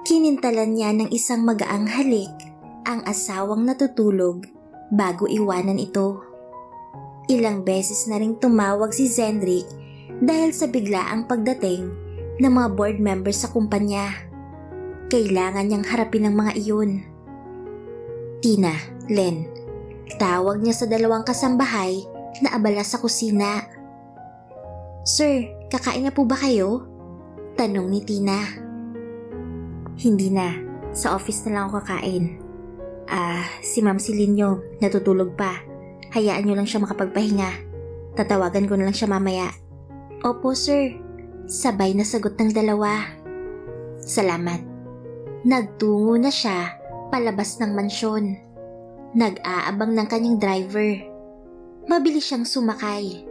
Kinintalan niya ng isang magaang halik ang asawang natutulog bago iwanan ito. Ilang beses na ring tumawag si Zendrik dahil sa biglaang pagdating ng mga board members sa kumpanya. Kailangan niyang harapin ang mga iyon. Tina, Len, tawag niya sa dalawang kasambahay na abala sa kusina. "Sir, kakain na po ba kayo?" tanong ni Tina. "Hindi na, sa office na lang ako kakain. Si Ma'am Silinyo, natutulog pa. Hayaan niyo lang siya makapagpahinga. Tatawagan ko na lang siya mamaya." "Opo sir," sabay na sagot ng dalawa. "Salamat." Nagtungo na siya palabas ng mansyon. Nag-aabang ng kanyang driver. Mabilis siyang sumakay.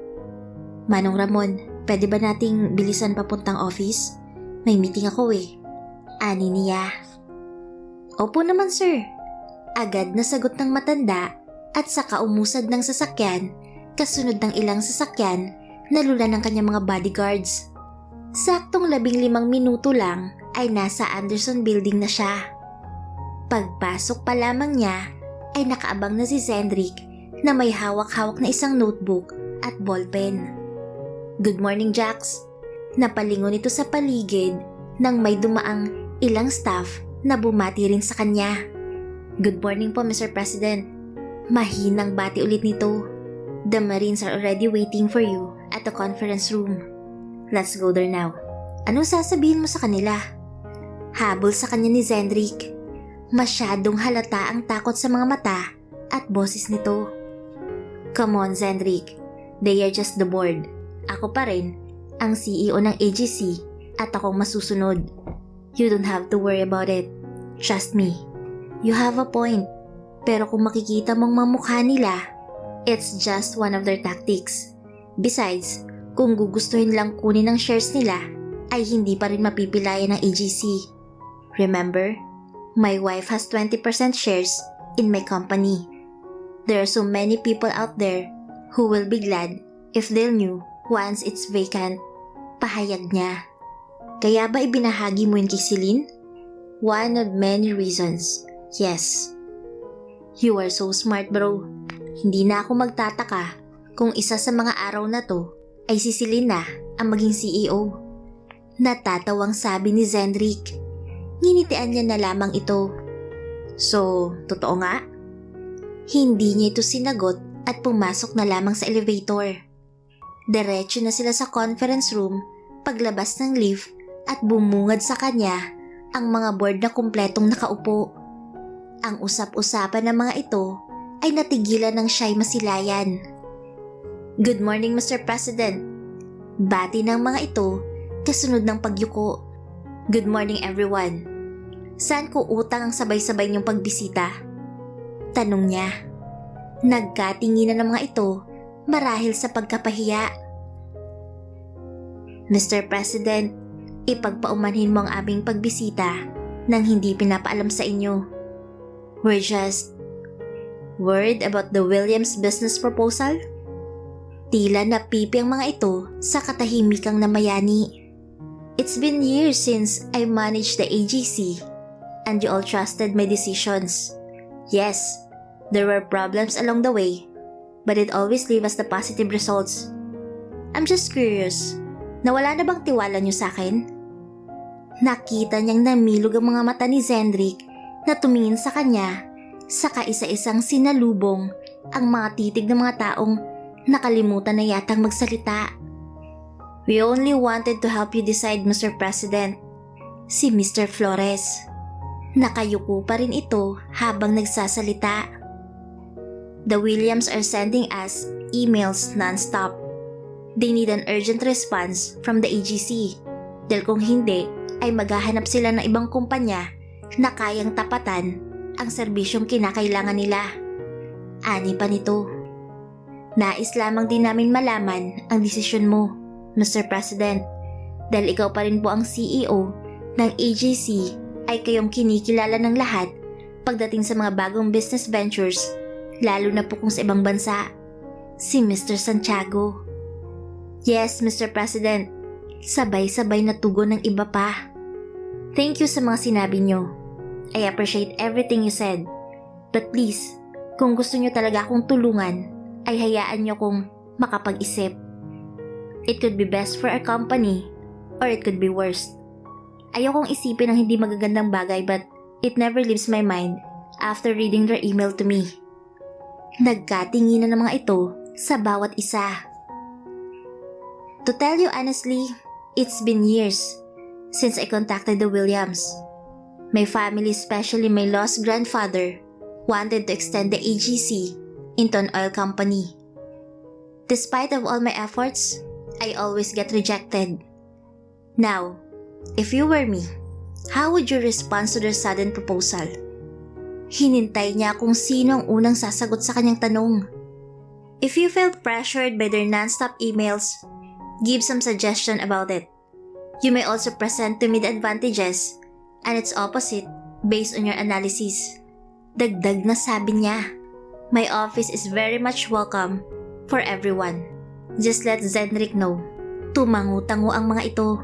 "Manong Ramon, pwede ba nating bilisan papuntang office? May meeting ako eh," ani niya. "Opo naman sir." Agad na sagot ng matanda at saka umusad ng sasakyan kasunod ng ilang sasakyan na lula ng kanyang mga bodyguards. Saktong 15 minuto lang ay nasa Anderson Building na siya. Pagpasok pa lamang niya ay nakaabang na si Zendrik na may hawak-hawak na isang notebook at ballpen. "Good morning, Jax." Napalingon ito sa paligid nang may dumaang ilang staff na bumati rin sa kanya. "Good morning po, Mr. President." Mahinang bati ulit nito. "The Marines are already waiting for you at the conference room. Let's go there now." "Anong sasabihin mo sa kanila?" Habol sa kanya ni Zendrik. Masyadong halata ang takot sa mga mata at boses nito. "Come on, Zendrik. They are just the board. Ako pa rin ang CEO ng AGC at akong masusunod. You don't have to worry about it. Trust me." "You have a point. Pero kung makikita mong mamukha nila, it's just one of their tactics. Besides, kung gugustuhin lang kunin ang shares nila, ay hindi pa rin mapipilayan ng AGC. Remember, my wife has 20% shares in my company. There are so many people out there who will be glad if they knew once it's vacant." Pahayag niya. "Kaya ba ibinahagi mo yun kay Celine?" "One of many reasons. Yes." "You are so smart, bro. Hindi na ako magtataka kung isa sa mga araw na to ay si Celine na ang maging CEO. Natatawang sabi ni Zendrik. Nginitian niya na lamang ito. "So, totoo nga?" Hindi niya ito sinagot at pumasok na lamang sa elevator. Diretso na sila sa conference room paglabas ng lift at bumungad sa kanya ang mga board na kumpletong nakaupo. Ang usap-usapan ng mga ito ay natigilan ng siya'y masilayan. "Good morning, Mr. President." Bati ng mga ito kasunod ng pagyuko. "Good morning, everyone. Saan ko utang ang sabay-sabay niyong pagbisita?" tanong niya. Nagkatinginan ng mga ito marahil sa pagkapahiya. "Mr. President, ipagpaumanhin mo ang aming pagbisita nang hindi pinapaalam sa inyo. We're just worried about the Williams business proposal?" Tila napipi ang mga ito sa katahimikang namayani. "It's been years since I managed the AGC and you all trusted my decisions. Yes, there were problems along the way, but it always gave us the positive results. I'm just curious, nawala na bang tiwala niyo sa akin?" Nakita niyang namilog ang mga mata ni Zendrik na tumingin sa kanya, saka isa-isang sinalubong ang mga titig ng mga taong nakalimutan na yatang magsalita. "We only wanted to help you decide, Mr. President." Si Mr. Flores. Nakayuko pa rin ito habang nagsasalita. "The Williams are sending us emails non-stop. They need an urgent response from the AGC. Dahil kung hindi, ay maghahanap sila ng ibang kumpanya na kayang tapatan ang serbisyong kinakailangan nila." Ani pa nito. "Nais lamang din namin malaman ang desisyon mo, Mr. President. Dahil ikaw pa rin po ang CEO ng AGC, ay kayong kinikilala ng lahat pagdating sa mga bagong business ventures, lalo na po kung sa ibang bansa." Si Mr. Santiago. "Yes, Mr. President. Sabay-sabay na tugon ng iba pa. Thank you sa mga sinabi nyo. I appreciate everything you said. But please, kung gusto nyo talaga akong tulungan, ay hayaan nyo kong makapag-isip. It could be best for our company, or it could be worse. Ayokong isipin ang hindi magagandang bagay but it never leaves my mind after reading their email to me. Nagkatinginan ng mga ito sa bawat isa. To tell you honestly, it's been years since I contacted the Williams. My family, especially my lost grandfather, wanted to extend the AGC into an oil company. Despite of all my efforts, I always get rejected. Now, if you were me, how would you respond to their sudden proposal? Hinintay niya kung sino ang unang sasagot sa kanyang tanong. If you felt pressured by their non-stop emails, give some suggestion about it. You may also present to me the advantages and its opposite based on your analysis. Dagdag na sabi niya. My office is very much welcome for everyone. Just let Zendrik know. Tumangu-tango ang mga ito.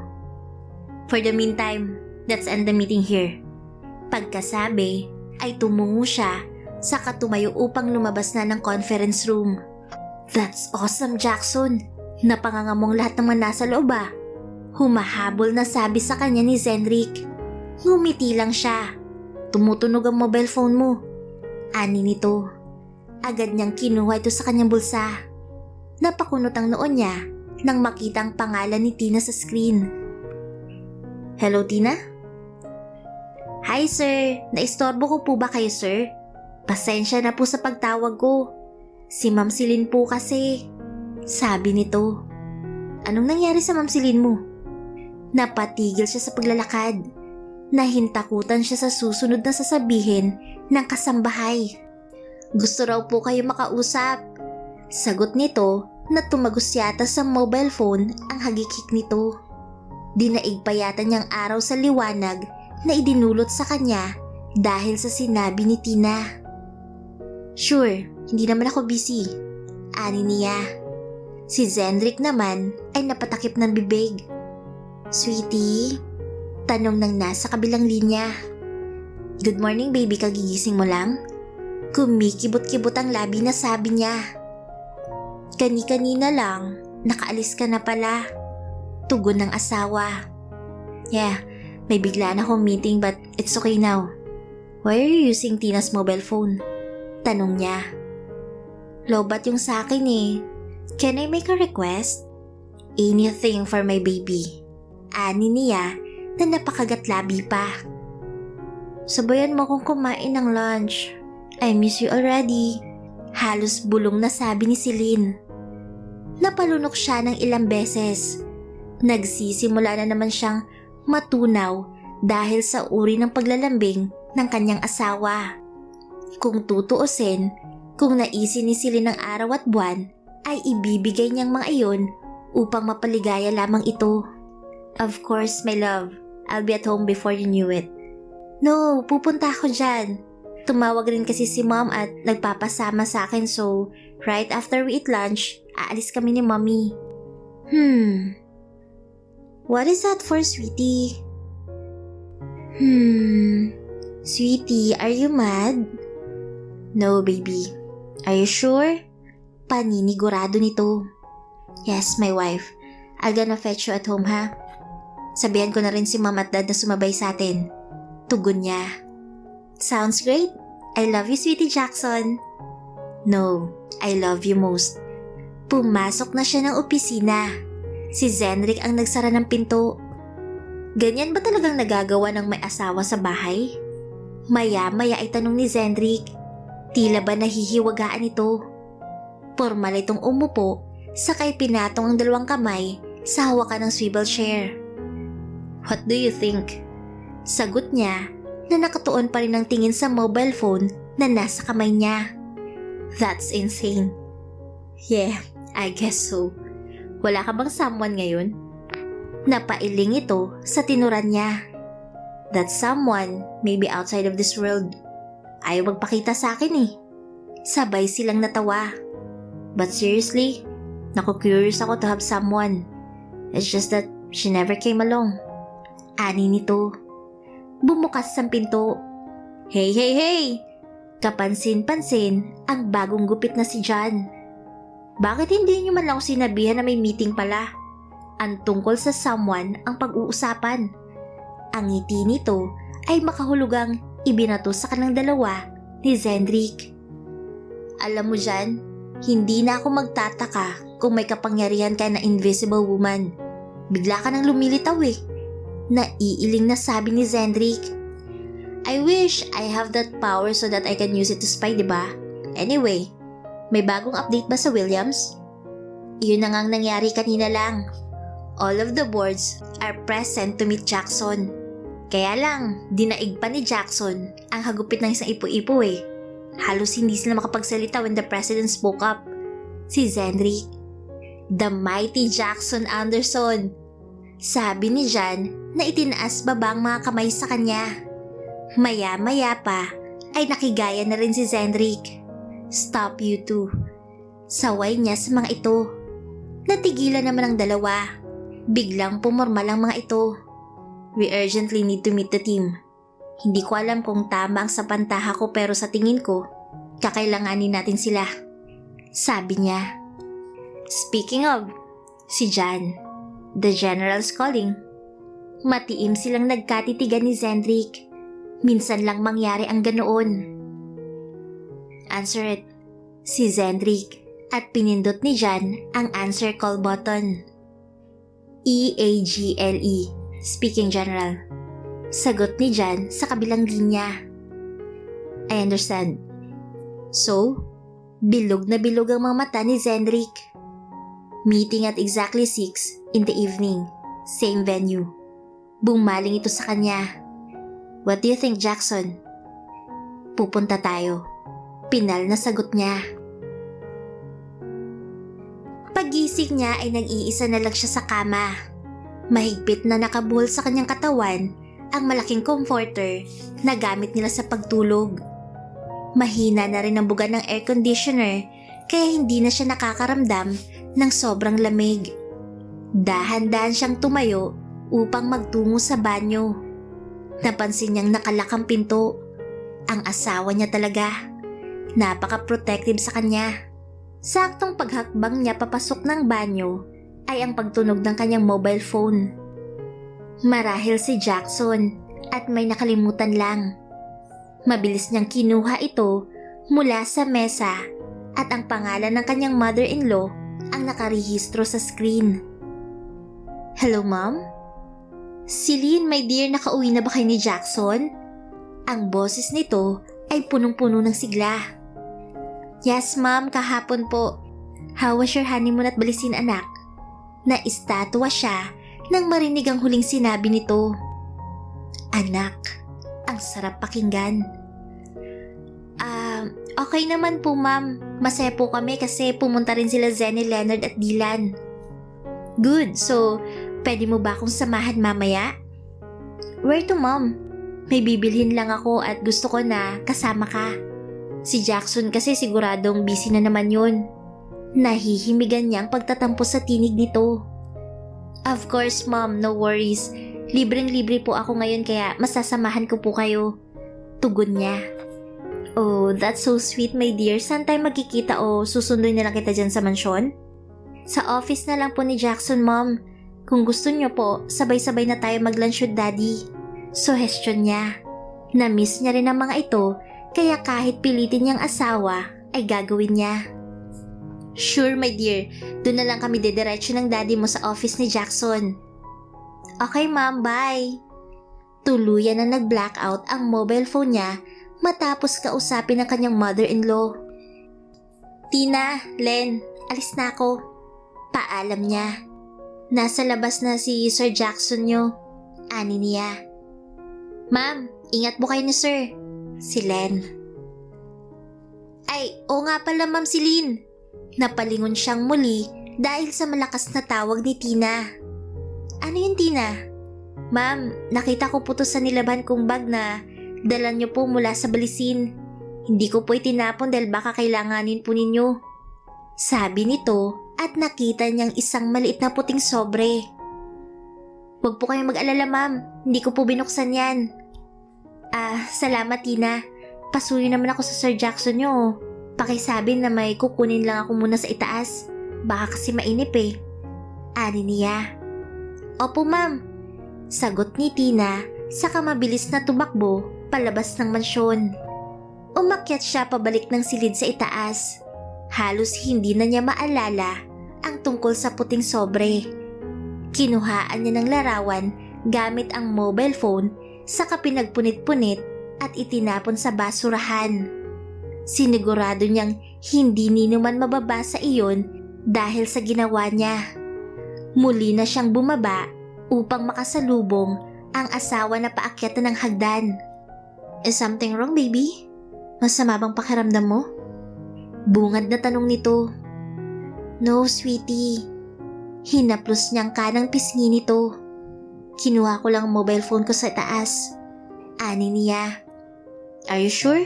For the meantime, let's end the meeting here. Pagkasabi, ay tumungo siya saka tumayo upang lumabas na ng conference room. That's awesome, Jackson. Napangangamong lahat ng mga nasa loob ah. Humahabol na sabi sa kanya ni Zendrik. Ngumiti lang siya. Tumutunog ang mobile phone mo. Ani nito. Agad niyang kinuha ito sa kanyang bulsa. Napakunot ang noon niya nang makita ang pangalan ni Tina sa screen. Hello, Tina? Hi, sir. Naistorbo ko po ba kayo, sir? Pasensya na po sa pagtawag ko. Si Ma'am Celine po kasi. Sabi nito. Anong nangyari sa Ma'am Celine mo? Napatigil siya sa paglalakad. Nahintakutan siya sa susunod na sasabihin ng kasambahay. Gusto raw po kayo makausap. Sagot nito na tumagos yata sa mobile phone ang hagikik nito. Dinaig pa yata niyang araw sa liwanag na idinulot sa kanya dahil sa sinabi ni Tina. Sure, hindi naman ako busy. Ani niya. Si Zendrik naman ay napatakip ng bibig. Sweetie? Tanong ng nasa kabilang linya. Good morning baby, kagigising mo lang? Kumikibot-kibot ang labi na sabi niya. Kani-kanina lang, nakaalis ka na pala. Tugon ng asawa. Yeah, may bigla na akong meeting but it's okay now. Why are you using Tina's mobile phone? Tanong niya. Lobat yung sa akin eh. Can I make a request? Anything for my baby. Ani niya na napakagatlabi pa. Sabayan mo akong kumain ng lunch. I miss you already. Halos bulong na sabi ni Celine. Napalunok siya ng ilang beses. Nagsisimula na naman siyang matunaw dahil sa uri ng paglalambing ng kanyang asawa. Kung tutuusin, kung naisin ni Celine ng araw at buwan, ay ibibigay niyang mga iyon upang mapaligaya lamang ito. Of course, my love. I'll be at home before you knew it. No, pupunta ako dyan. Tumawag rin kasi si Mom at nagpapasama sa akin so right after we eat lunch, aalis kami ni Mommy. What is that for, sweetie? Sweetie, are you mad? No, baby. Are you sure? Paninigurado nito. Yes, my wife. I'll gonna fetch you at home, ha? Sabihan ko na rin si Mom at Dad na sumabay sa atin. Tugon niya. Sounds great. I love you, sweetie Jackson. No, I love you most. Pumasok na siya ng opisina. Si Zendrik ang nagsara ng pinto. Ganyan ba talagang nagagawa ng may asawa sa bahay? Maya-maya ay tanong ni Zendrik. Tila ba nahihiwagaan ito? Formal itong umupo, sakay pinatong ang dalawang kamay sa hawakan ng swivel chair. What do you think? Sagot niya na nakatuon pa rin ang tingin sa mobile phone na nasa kamay niya. That's insane. Yeah, I guess so. Wala ka bang someone ngayon? Napailing ito sa tinuran niya. That someone may be outside of this world. Ayaw magpakita sa akin eh. Sabay silang natawa. But seriously, naku-curious ako to have someone. It's just that She never came along. Ani nito. Bumukas ang pinto. Hey, hey, hey! Kapansin-pansin ang bagong gupit na si John. Bakit hindi niyo man lang ako sinabihan na may meeting pala? Ang tungkol sa someone ang pag-uusapan. Ang ngiti nito ay makahulugang ibinato sa kanang dalawa ni Zendrik. Alam mo John, hindi na ako magtataka kung may kapangyarihan ka na invisible woman. Bigla ka nang lumilitaw eh. Naiiling na sabi ni Zendrik. I wish I have that power so that I can use it to spy, diba? Anyway, may bagong update ba sa Williams? Yun na ngang nangyari kanina lang. All of the boards are present to meet Jackson. Kaya lang, dinaig pa ni Jackson ang hagupit ng isang ipo-ipo eh. Halos hindi sila makapagsalita when the president spoke up. Si Zendrik. The mighty Jackson Anderson. Sabi ni John na itinaas baba ang mga kamay sa kanya. Maya-maya pa ay nakigaya na rin si Zendrik. Stop you two. Saway niya sa mga ito. Natigilan naman ang dalawa. Biglang pumorma lang mga ito. We urgently need to meet the team. Hindi ko alam kung tama ang sapantaha ko pero sa tingin ko, kakailanganin natin sila. Sabi niya. Speaking of, si John, the general's calling. Matiim silang nagkatitigan ni Zendrik. Minsan lang mangyari ang ganoon. Answer it, si Zendrik at pinindot ni John ang answer call button. EAGLE, speaking general. Sagot ni John sa kabilang linya. I understand. So, bilog na bilog ang mga mata ni Zendrik. Meeting at exactly 6 in the evening, same venue. Bumaling ito sa kanya. What do you think, Jackson? Pupunta tayo. Pinal na sagot niya. Pagising niya ay nag-iisa na lang siya sa kama. Mahigpit na nakabuhol sa kanyang katawan ang malaking comforter na gamit nila sa pagtulog. Mahina na rin ang buga ng air conditioner kaya hindi na siya nakakaramdam ng sobrang lamig. Dahan-dahan siyang tumayo upang magtungo sa banyo. Napansin niyang nakalak ang pinto. Ang asawa niya talaga. Napaka-protective sa kanya. Saktong paghakbang niya papasok ng banyo ay ang pagtunog ng kanyang mobile phone. Marahil si Jackson at may nakalimutan lang. Mabilis niyang kinuha ito mula sa mesa at ang pangalan ng kanyang mother-in-law ang nakarehistro sa screen. Hello, Mom? Celine, my dear, nakauwi na ba kayo ni Jackson? Ang boses nito ay punong-puno ng sigla. Yes, Mom, kahapon po. How was your honeymoon at balisin, anak? Naistatwa siya nang marinig ang huling sinabi nito. Anak, ang sarap pakinggan. Okay naman po, Ma'am. Masaya po kami kasi pumunta rin sila Zenny, Leonard at Dylan. Good, so pwede mo ba akong samahan mamaya? Where to, Mom? May bibilhin lang ako at gusto ko na kasama ka. Si Jackson kasi siguradong busy na naman yun. Nahihimigan niyang pagtatampo sa tinig nito. Of course, Mom, no worries. Libreng-libre po ako ngayon kaya masasamahan ko po kayo. Tugon niya. Oh, that's so sweet, my dear. Saan tayo magkikita o susunduin na lang kita dyan sa mansyon? Sa office na lang po ni Jackson, Mom. Kung gusto niyo po, sabay-sabay na tayo mag-lunch with Daddy. Suggestion niya. Na-miss niya rin ang mga ito, kaya kahit pilitin niyang asawa, ay gagawin niya. Sure, my dear. Doon na lang kami dediretso ng Daddy mo sa office ni Jackson. Okay, Mom. Bye. Tuluyan na nag-blackout ang mobile phone niya matapos kausapin ng kanyang mother-in-law. Tina, Len, alis na ako. Paalam niya. Nasa labas na si Sir Jackson niyo. Ani niya. Ma'am, ingat po kayo ni Sir. Si Len. Ay, oo nga pala, Ma'am Celine. Napalingon siyang muli dahil sa malakas na tawag ni Tina. Ano yun, Tina? Ma'am, nakita ko po to sa nilaban kong bag na dala niyo po mula sa balisin. Hindi ko po itinapon dahil baka kailanganin po ninyo. Sabi nito at nakita niyang isang maliit na puting sobre. Huwag po kayong mag-alala ma'am, hindi ko po binuksan yan. Salamat Tina. Pasuyo naman ako sa Sir Jackson nyo. Pakisabi na may kukunin lang ako muna sa itaas. Baka kasi mainip eh. Ani niya. Opo ma'am. Sagot ni Tina, saka mabilis na tumakbo palabas ng mansyon. Umakyat siya pabalik ng silid sa itaas. Halos hindi na niya maalala ang tungkol sa puting sobre. Kinuhaan niya ng larawan gamit ang mobile phone, saka pinagpunit-punit at itinapon sa basurahan. Sinigurado niyang hindi ninuman mababasa iyon dahil sa ginawa niya. Muli na siyang bumaba upang makasalubong ang asawa na paakyatan ng hagdan. Is something wrong, baby? Masama bang pakiramdam mo? Bungad na tanong nito. No, sweetie. Hinaplos niyang kanang pisngi nito. Kinuha ko lang ang mobile phone ko sa taas. Ani niya. Are you sure?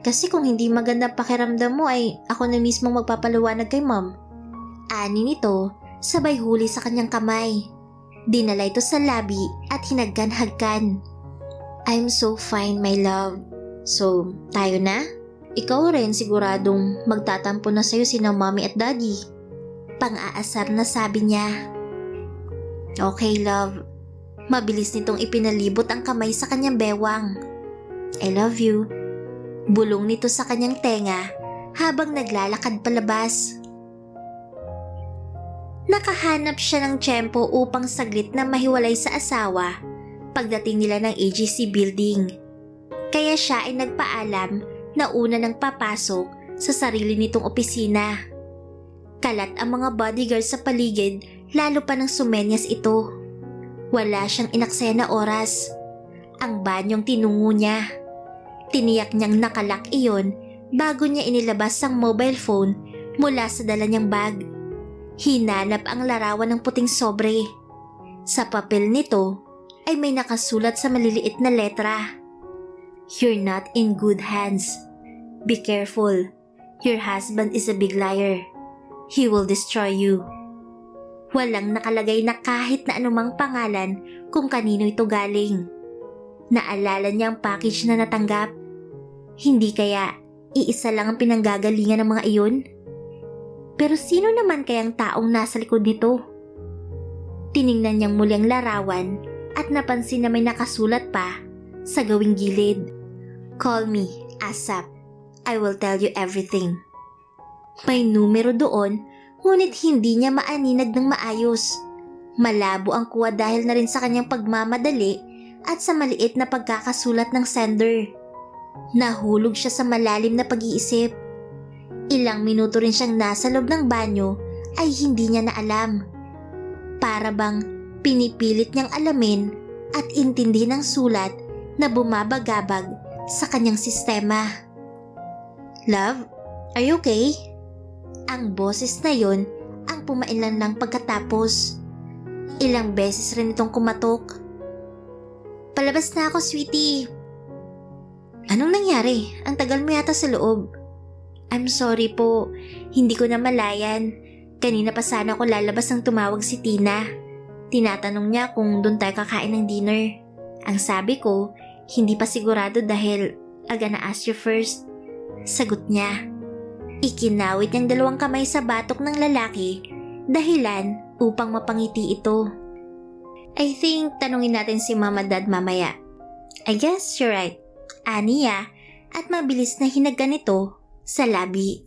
Kasi kung hindi maganda pakiramdam mo ay ako na mismo magpapaliwanag kay ma'am. Ani nito, sabay huli sa kanyang kamay. Dinala ito sa labi at hinagkan-hagkan. I'm so fine, my love. So, tayo na? Ikaw rin siguradong magtatampo na sa'yo sina mommy at daddy. Pang-aasar na sabi niya. Okay, love. Mabilis nitong ipinalibot ang kamay sa kanyang bewang. I love you. Bulong nito sa kanyang tenga habang naglalakad palabas. Nakahanap siya ng tiyempo upang saglit na mahiwalay sa asawa pagdating nila ng AGC building. Kaya siya ay nagpaalam na una nang papasok sa sarili nitong opisina. Kalat ang mga bodyguard sa paligid, lalo pa ng sumenyas ito. Wala siyang inaksaya na oras. Ang banyong tinungo niya. Tiniyak niyang nakalak iyon bago niya inilabas ang mobile phone mula sa dala niyang bag. Hinanap ang larawan ng puting sobre. Sa papel nito ay may nakasulat sa maliliit na letra. You're not in good hands. Be careful. Your husband is a big liar. He will destroy you. Walang nakalagay na kahit na anumang pangalan kung kanino ito galing. Naalala niya ang package na natanggap. Hindi kaya iisa lang ang pinanggagalingan ng mga iyon? Pero sino naman kayang taong nasa likod nito? Tiningnan niyang muli ang larawan at napansin na may nakasulat pa sa gawing gilid. Call me, ASAP. I will tell you everything. May numero doon, ngunit hindi niya maaninag ng maayos. Malabo ang kuha dahil na rin sa kanyang pagmamadali at sa maliit na pagkakasulat ng sender. Nahulog siya sa malalim na pag-iisip. Ilang minuto rin siyang nasa loob ng banyo ay hindi niya na alam. Para bang pinipilit niyang alamin at intindihin ang sulat na bumabagabag sa kanyang sistema. Love, are you okay? Ang boses na yon ang pumailan lang pagkatapos. Ilang beses rin itong kumatok. Palabas na ako, sweetie. Anong nangyari? Ang tagal mo yata sa loob. I'm sorry po, hindi ko na malayan. Kanina pa sana ako lalabas nang tumawag si Tina. Tinatanong niya kung doon tayo kakain ng dinner. Ang sabi ko, hindi pa sigurado dahil I gonna ask you first. Sagot niya. Ikinawit niyang dalawang kamay sa batok ng lalaki, dahilan upang mapangiti ito. I think tanungin natin si Mama Dad mamaya. I guess you're right. Aniya at mabilis na hinagkan ito sa labi.